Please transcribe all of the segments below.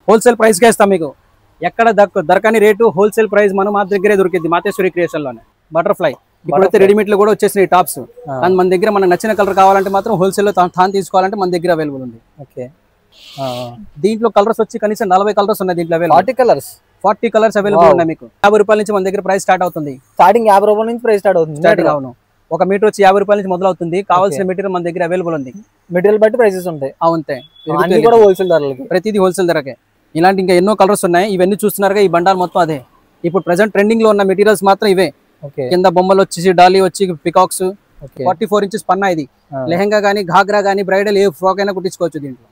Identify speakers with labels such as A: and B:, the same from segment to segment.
A: Wholesale price కే ఇస్తాం మీకు. ఎక్కడ దొరకని రేటు హోల్సేల్ ప్రైస్ మనం మా దగ్గరే దొరికింది, మాతేశ్వరి క్రియేషన్ లోనే. బటర్ఫ్లై ఇప్పుడైతే రెడీమేడ్ లో కూడా వచ్చేసినాయి టాప్స్. కానీ మన దగ్గర మనకు నచ్చిన కలర్ కావాలంటే మాత్రం హోల్సేల్ లో తాను తీసుకోవాలంటే మన దగ్గర అవైలబుల్ ఉంది.
B: ఓకే,
A: దీంట్లో కలర్స్ వచ్చి కనీసం 40 కలర్స్ ఉన్నాయి దీంట్లో అవైలబుల్. 40 కలర్స్ అవైలబుల్ ఉన్నాయి మీకు. 50 రూపాయల నుంచి మన దగ్గర ప్రైస్ స్టార్ట్ అవుతుంది.
B: స్టార్టింగ్ 50 రూపాయల నుంచి ప్రైస్ స్టార్ట్ అవుతుంది.
A: స్టార్టింగ్ అవును, ఒక మీటర్ వచ్చి 50 రూపాయల నుంచి మొదలవుతుంది. కావాల్సిన మెటీరియల్ మన దగ్గర అవైలబుల్ ఉంది.
B: మెటీరియల్ బట్టి ప్రైసెస్ ఉంటాయి.
A: అవుతాయి,
B: కూడా హోల్సేల్ ధరలకి,
A: ప్రతిదీ హోల్సేల్ ధరకే. ఇలాంటి ఇంకా ఎన్నో కలర్స్ ఉన్నాయి. ఇవన్నీ చూస్తున్నారుగా, ఈ బండాలు మొత్తం అదే. ఇప్పుడు ప్రెసెంట్ ట్రెండింగ్ లో ఉన్న మెటీరియల్స్ మాత్రం ఇవే. కింద బొమ్మలు వచ్చేసి డాలీ వచ్చి పికాక్స్. 44 ఇంచెస్ పన్నా ఇది. లెహంగా గానీ, ఘాగ్రా గానీ, బ్రైడల్ ఏ ఫ్రాక్ అయినా కుట్టించుకోవచ్చు దీంట్లో.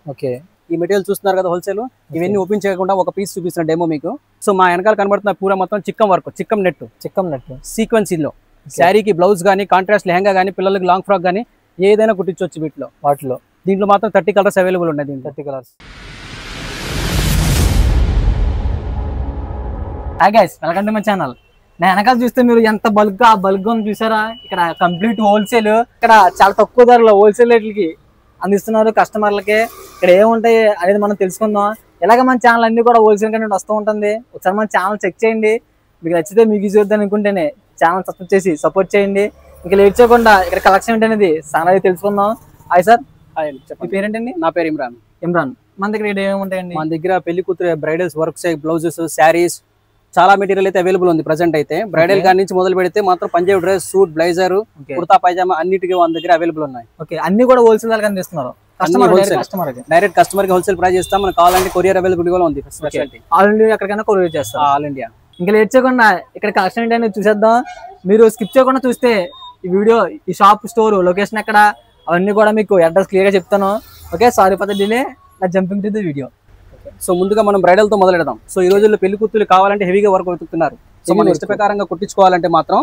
A: ఈ మెటీరియల్ చూస్తున్నారు కదా హోల్సేల్. ఇవన్నీ ఓపెన్ చేయకుండా ఒక పీస్ చూపిస్తున్న డెమో మీకు. సో మా వెనకాల కనబడుతున్న పూర మొత్తం Chikkam work, Chikkam net sequence లో. శారీకి బ్లౌజ్ గానీ, కాంట్రాస్ట్ లెహంగా గానీ, పిల్లలకి లాంగ్ ఫ్రాక్ గానీ ఏదైనా కుట్టించవచ్చు వాటిలో. దీంట్లో మాత్రం 30 కలర్స్ అవైలబుల్ ఉన్నాయి. దీంట్లో
B: 30 colours. Hi guys, welcome to my channel. నా వెనకాల చూస్తే మీరు ఎంత బల్క్ ఉంది చూసారా. ఇక్కడ కంప్లీట్ హోల్సేల్. ఇక్కడ చాలా తక్కువ ధరలో హోల్సేల్ రేట్లకి అందిస్తున్నారు కస్టమర్లకి. ఇక్కడ ఏముంటాయి అనేది మనం తెలుసుకుందాం. ఇలాగ మన ఛానల్ అన్ని కూడా హోల్సేల్ కంటెంట్ వస్తూ ఉంటుంది. ఒకసారి మన ఛానల్ చెక్ చేయండి. మీకు నచ్చితే మీకు యూజ్ అవుతుంది అనుకుంటేనే ఛానల్ సబ్స్క్రైబ్ చేసి సపోర్ట్ చేయండి. ఇంకా లేట్ చేయకుండా ఇక్కడ కలెక్షన్ ఏంటనేది సార్ తెలుసుకుందాం. Hi sir. మీ పేరేంటండి?
A: నా పేరు ఇమ్రాన్.
B: మన దగ్గర ఏముంటాయండి?
A: మన దగ్గర పెళ్లి కూతురు బ్రైడల్స్ వర్క్స్, బ్లౌజెస్, శారీస్ చాలా మెటీరియల్ అయితే అవైలబుల్ ఉంది ప్రెసెంట్ అయితే. బ్రైడల్ గారి నుంచి మొదలు పెడితే మాత్రం పంజాబ్ డ్రెస్, సూట్, బ్లైజర్, కుర్తా పైజామా అన్నిటికీ మన దగ్గర అవైలబుల్ ఉన్నాయి.
B: అన్ని కూడా హోల్సేల్ ధరకి అందిస్తున్నారు.
A: డైరెక్ట్ కస్టమర్ కి హోల్సేల్ ప్రైస్ ఇస్తాం. మనకు కావాలంటే కొరియర్ అవైలబిలిటీ కూడా ఉంది.
B: ఆల్ ఇండియా ఎక్కడికైనా కొరియర్ చేస్తాం.
A: All India.
B: ఇంకా లేట్ చేయకుండా ఇక్కడ కలెక్షన్ ఏంటనే చూసేద్దాం. మీరు స్కిప్ చేయకుండా చూస్తే ఈ వీడియో, ఈ షాప్, స్టోర్ లొకేషన్ ఎక్కడ, అవన్నీ కూడా మీకు అడ్రస్ క్లియర్ గా చెప్తాను. Okay, sorry for the delay. Jumping to the video.
A: So ముందుగా మనం బ్రైడల్ తో మొదలెడదాం. సో ఈ రోజుల్లో పెళ్లి కూతురు కావాలంటే హెవీగా వర్క్ వెతుకుతున్నారు. సో మన ఇష్ట ప్రకారంగా కుట్టించుకోవాలంటే మాత్రం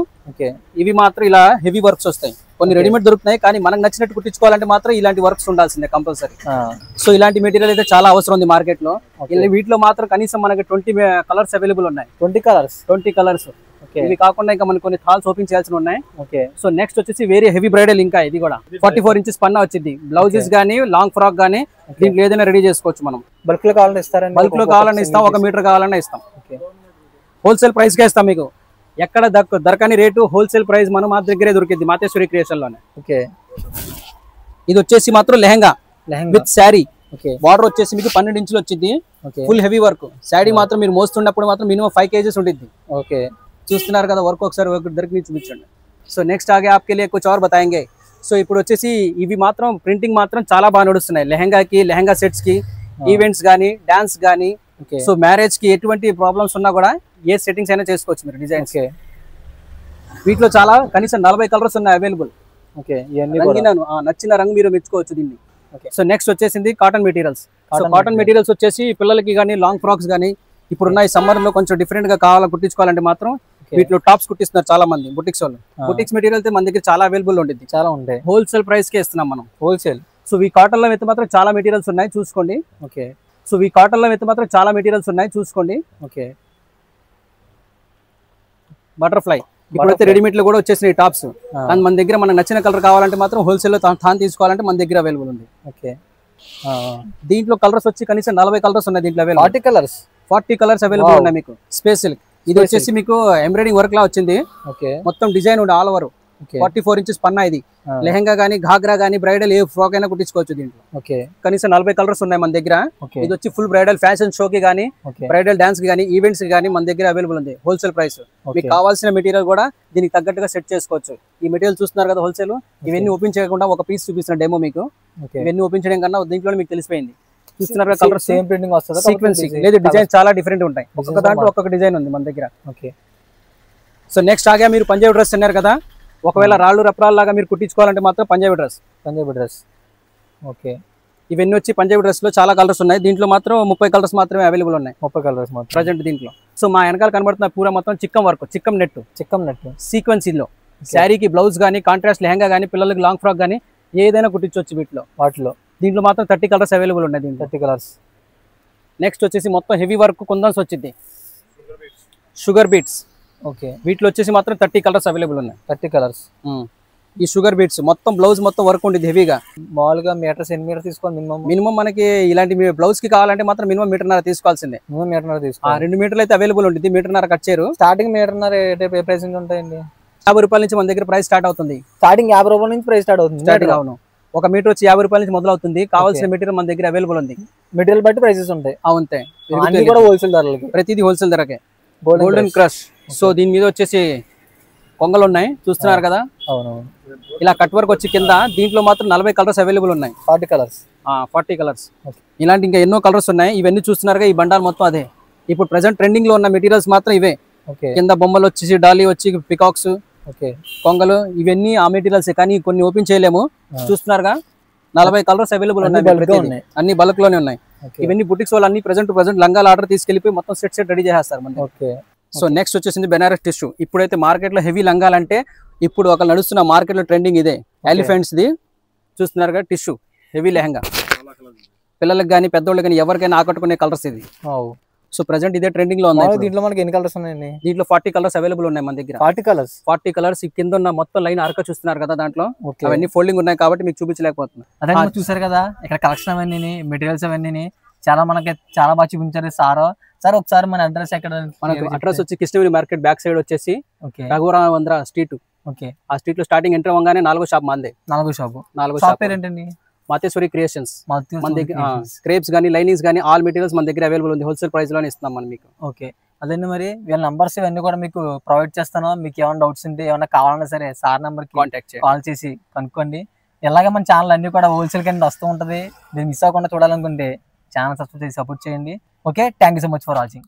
A: ఇవి మాత్రం ఇలా హెవీ వర్క్స్ వస్తాయి. కొన్ని రెడీమేడ్ దొరుకుతున్నాయి, కానీ మనకు నచ్చినట్టు కుట్టించుకోవాలంటే మాత్రం ఇలాంటి వర్క్స్ ఉండాల్సిందే కంపల్సరీ. సో ఇలాంటి మెటీరియల్ అయితే చాలా అవసరం ఉంది మార్కెట్ లో. వీటిలో మాత్రం కనీసం మనకి 20 కలర్స్ అవైలబుల్ ఉన్నాయి. 20 కలర్స్. ఇవి కాకుండా ఇంకా మనకి కొన్ని థాల్స్ ఓపెన్ చేయాల్సి ఉన్నాయి. సో నెక్స్ట్ వచ్చేసి వేరే హెవీ బ్రైడల్. ఇంకా ఇది కూడా 44 ఇంచెస్ పన్నా వచ్చింది. బ్లౌజెస్ గానీ, లాంగ్ ఫ్రాక్ గానీ దీంట్లో ఏదైనా రెడీ చేసుకోవచ్చు మనం.
B: బల్క్ లో కావాలని ఇస్తారండి?
A: బల్క్ లో కావాలని ఇస్తాం, 1 మీటర్ కావాలన్నా ఇస్తాం. హోల్సేల్ ప్రైస్ కే ఇస్తాం మీకు. ఎక్కడ దొరకని రేటు హోల్సేల్ ప్రైస్ మనం మా దగ్గరే దొరికింది, మాతేశ్వరి క్రియేషన్ లోనే. ఇది వచ్చేసి మాత్రం లెహంగా విత్ శారీ. బార్డర్ వచ్చేసి మీకు 12 ఇంచులు వచ్చింది. Full heavy work. శారీ మాత్రం మీరు మోస్తున్నప్పుడు మాత్రం మినిమం 5 kgs ఉంటుంది. చూస్తున్నారు కదా వర్క్. ఒకసారి దొరికి చూపించండి. సో నెక్స్ట్ ఆగే आपके लिए कुछ और बताएंगे. సో ఇప్పుడు వచ్చేసి ఇవి మాత్రం ప్రింటింగ్ మాత్రం చాలా బాగా నడుస్తున్నాయి. లెహంగాకి, లెహంగా సెట్స్ కి, ఈవెంట్స్ గానీ, డాన్స్ గానీ, సో మ్యారేజ్ కి ఎటువంటి ప్రాబ్లమ్స్ ఉన్నా కూడా ఏ సెట్టింగ్స్ అయినా చేసుకోవచ్చు మీరు డిజైన్స్. వీటిలో చాలా కనీసం 40 కలర్స్ ఉన్నాయి అవైలబుల్. నచ్చిన రంగు మీరు మెచ్చుకోవచ్చు దీన్ని. సో నెక్స్ట్ వచ్చేసింది cotton materials. So cotton materials వచ్చేసి పిల్లలకి కానీ, లాంగ్ ఫ్రాక్స్ కానీ, ఇప్పుడున్న ఈ సమ్మర్ లో కొంచెం డిఫరెంట్ గా కావాలని కుట్టించుకోవాలంటే మాత్రం వీటిలో టాప్స్ కుట్టిస్తున్నారు చాలా మంది బుటిక్స్ వాళ్ళు. బుటిక్స్ మెటీరియల్ అయితే మన దగ్గర చాలా అవైలబుల్ ఉంటుంది.
B: చాలా ఉంటాయి.
A: హోల్సేల్ ప్రైస్ కే ఇస్తున్నాం మనం.
B: హోల్సేల్.
A: సో ఈ కాటన్ లో అయితే మాత్రం చాలా మెటీరియల్స్ ఉన్నాయి, చూసుకోండి. సో ఈ కాటన్ లో అయితే మాత్రం చాలా మెటీరియల్స్ ఉన్నాయి, చూసుకోండి. బటర్ఫ్లై ఇప్పుడైతే రెడీమేడ్ లో కూడా వచ్చేసినాయి టాప్స్. కానీ మన దగ్గర మనకు నచ్చిన కలర్ కావాలంటే మాత్రం హోల్సేల్ లో తాను తీసుకోవాలంటే మన దగ్గర అవైలబుల్ ఉంది. దీంట్లో కలర్స్ వచ్చి కనీసం 40 కలర్స్ ఉన్నాయి దీంట్లో అవైలబుల్. 40 కలర్స్ అవైలబుల్ ఉన్నాయి మీకు. స్పెషల్ ఇది వచ్చేసి మీకు ఎంబ్రాయిడింగ్ వర్క్ లా వచ్చింది. మొత్తం డిజైన్ ఉంది ఆల్ ఓవర్. 44 ఇంచెస్ పన్నా ఇది. లెహంగా గానీ, ఘాగ్రా గానీ, బ్రైడల్ ఏ ఫ్రాక్ అయినా కుట్టించుకోవచ్చు దీంట్లో. కనీసం 40 కలర్స్ ఉన్నాయి మన దగ్గర. ఇది వచ్చి ఫుల్ బ్రైడల్ ఫ్యాషన్ షో కి గానీ, బ్రైడల్ డాన్స్ కి గానీ, ఈవెంట్స్ కి గానీ మన దగ్గర అవైలబుల్ ఉంది. Wholesale price. మీకు కావాల్సిన మెటీరియల్ కూడా దీనికి తగ్గట్టుగా సెట్ చేసుకోవచ్చు. ఈ మెటీరియల్ చూస్తున్నారు కదా హోల్సేల్. ఇవన్నీ ఓపెన్ చేయకుండా ఒక పీస్ చూపిస్తున్న డెమో మీకు. ఇవన్నీ ఓపెన్ చేయడం కన్నా దీంట్లో మీకు తెలిసిపోయింది. చూస్తున్నారు కలర్ సేమ్ ప్రింటింగ్ వస్తుంది, సీక్వెన్సింగ్ లేదు. డిజైన్ చాలా డిఫరెంట్ ఉంటాయి. ఒక్కొక్క దాంట్లో ఒక్కొక్క డిజైన్ ఉంది మన దగ్గర. సో నెక్స్ట్ ఆగా మీరు పంజాబీ డ్రెస్ అన్నారు కదా. ఒకవేళ రాళ్ళు రప్రాలు లాగా మీరు కుట్టించుకోవాలంటే మాత్రం పంజాబీ డ్రెస్. ఇవన్నీ వచ్చి పంజాబీ డ్రెస్ లో చాలా కలర్స్ ఉన్నాయి. దీంట్లో మాత్రం 30 కలర్స్ మాత్రమే అవైలబుల్ ఉన్నాయి. 30 కలర్స్ ప్రజెంట్ దీంట్లో. సో మా వెనకాల కనబడుతున్న పూర మొత్తం Chikkam work, Chikkam net sequence లో. శారీకి బ్లౌజ్ గానీ, కాంట్రాస్ట్ లెహంగా గానీ, పిల్లలకి లాంగ్ ఫ్రాక్ గానీ ఏదైనా కుట్టించవచ్చు వాటిలో. దీంట్లో మాత్రం 30 కలర్స్ అవైలబుల్ ఉన్నాయి. దీంట్లో 30 కలర్స్. నెక్స్ట్ వచ్చేసి మొత్తం హెవీ వర్క్ కుందన్స్ వచ్చింది, షుగర్ బీట్స్. వీటిలో వచ్చేసి మాత్రం 30 కలర్స్ అవైలబుల్ ఉన్నాయి. 30 కలర్స్. ఈ షుగర్ బీట్స్ మొత్తం బ్లౌజ్ మొత్తం వర్క్ ఉంటుంది హెవీగా.
B: మామూలుగా మీటర్స్ ఎన్ని మీటర్ తీసుకోవాలి మినిమం?
A: మినిమం మనకి ఇలాంటి బ్లౌజ్ కి కావాలంటే మాత్రం మినిమం మీటర్న్నర తీసుకోవాల్సిందే.
B: మినిమం మీటర్న్నర తీసుకోవాలి.
A: 2 మీటర్లు అయితే అవైలబుల్ ఉంటుంది, మీటర్న్నర కట్ చేయరు.
B: స్టార్టింగ్ మీటర్న్నర ఏ ప్రైస్ నుంచి ఉంటాయండి?
A: 50 రూపాయల నుంచి మన దగ్గర ప్రైస్ స్టార్ట్ అవుతుంది.
B: స్టార్టింగ్ 50 రూపాయల నుంచి ప్రైస్ స్టార్ట్ అవుతుంది.
A: స్టార్టింగ్ అవును. ఒక మీటర్ వచ్చి 50 రూపాయల నుంచి మొదలవుతుంది. కావాల్సిన మెటీరియల్ మన దగ్గర అవైలబుల్ ఉంది.
B: మెటీరియల్ బట్టి ప్రైసెస్ ఉంటాయి.
A: అవుంతే,
B: అన్ని కూడా హోల్సేల్ ధరలకి,
A: ప్రతిదీ హోల్సేల్ ధరకే. Golden crush. సో దీని మీద వచ్చేసి కొంగలు ఉన్నాయి చూస్తున్నారు కదా.
B: అవునవును.
A: ఇలా కట్ వర్క్ వచ్చి కింద దీంట్లో మాత్రం 40 కలర్స్ అవైలబుల్ ఉన్నాయి.
B: 40 కలర్స్.
A: 40 కలర్స్. ఇలాంటి ఇంకా ఎన్నో కలర్స్ ఉన్నాయి. ఇవన్నీ చూస్తున్నారుగా, ఈ బండాలు మొత్తం అదే. ఇప్పుడు ప్రెసెంట్ ట్రెండింగ్ లో ఉన్న మెటీరియల్స్ మాత్రం ఇవే. కింద బొమ్మలు వచ్చేసి డాలీ వచ్చి పికాక్స్, కొంగలు, ఇవన్నీ ఆ మెటీరియల్స్. కానీ కొన్ని ఓపెన్ చేయలేము. చూస్తున్నారుగా 40 కలర్స్ అవైలబుల్ ఉన్నాయి. అన్ని బల్క్ లోనే ఉన్నాయి. ఇవన్నీ బుటిక్స్ వాళ్ళు అన్ని ప్రెసెంట్ లంగాలు ఆర్డర్ తీసుకెళ్లిపోయి మొత్తం సెట్ రెడీ చేస్తారు మనకి. సో నెక్స్ట్ వచ్చేసింది బెనారస్ టిష్యూ. ఇప్పుడైతే మార్కెట్ లో హెవీ లంగాలంటే ఇప్పుడు ఒక నడుస్తున్న మార్కెట్ లో ట్రెండింగ్ ఇదే. ఎలిఫెంట్స్ ది చూస్తున్నారుగా టిష్యూ హెవీ లెహంగా. పిల్లలకు కానీ పెద్దోళ్ళకి కానీ ఎవరికైనా ఆకట్టుకునే కలర్స్ ఇది. సో ప్రెసెంట్ ఇదే ట్రెండింగ్ లో ఉంది.
B: దీంట్లో మనకి ఎన్ని కలర్స్ ఉన్నాయండి?
A: దీంట్లో 40 కలర్స్ అవైలబుల్ ఉన్నాయి మన దగ్గర. 40 కలర్స్. కింద ఉన్న మొత్తం లైన్ అరక చూస్తున్నారు కదా, దాంట్లో అవన్నీ ఫోల్డింగ్ ఉన్నాయి కాబట్టి మీకు చూపించలేకపోతున్నా.
B: అదే చూసారు కదా ఇక్కడ కలెక్షన్ అవన్నీ, మెటీరియల్స్ అవన్నీ మనకి చాలా బాగా చూపించారు సార్. ఒకసారి మన అడ్రస్ ఎక్కడ?
A: మనకు అడ్రస్ వచ్చి కృష్ణగిరి మార్కెట్ బ్యాక్ సైడ్ వచ్చేసి రఘురామంద్ర స్ట్రీట్. ఆ స్ట్రీట్ లో స్టార్టింగ్ ఎంటర్ అవ్వగానే 4వ షాప్ మందే. 4వ షాప్ ఏంటండి? మాతేశ్వరి క్రియేషన్స్. మన దగ్గర క్రేప్స్ గానీ లైనింగ్స్ గానీ ఆల్ మెటీరియల్స్ మన దగ్గర అవైలబుల్ ఉంది. హోల్సేల్ ప్రైస్ లోనే ఇస్తున్నాం మనం మీకు.
B: అదండి, మరి వీళ్ళ నంబర్స్ ఇవన్నీ కూడా మీకు ప్రొవైడ్ చేస్తాను. మీకు ఏమైనా డౌట్స్ ఉంటే ఏమైనా కావాలన్నా సరే సార్ నెంబర్ కాల్ చేసి కనుక్కోండి. ఇలాగే మన ఛానల్ అన్ని కూడా హోల్సేల్ కింద వస్తూ ఉంటది. మీరు మిస్ అవ్వకుండా చూడాలనుకుంటే ఛానల్ సబ్స్క్రైబ్ చేసి సపోర్ట్ చేయండి. Okay, thank you so much for watching.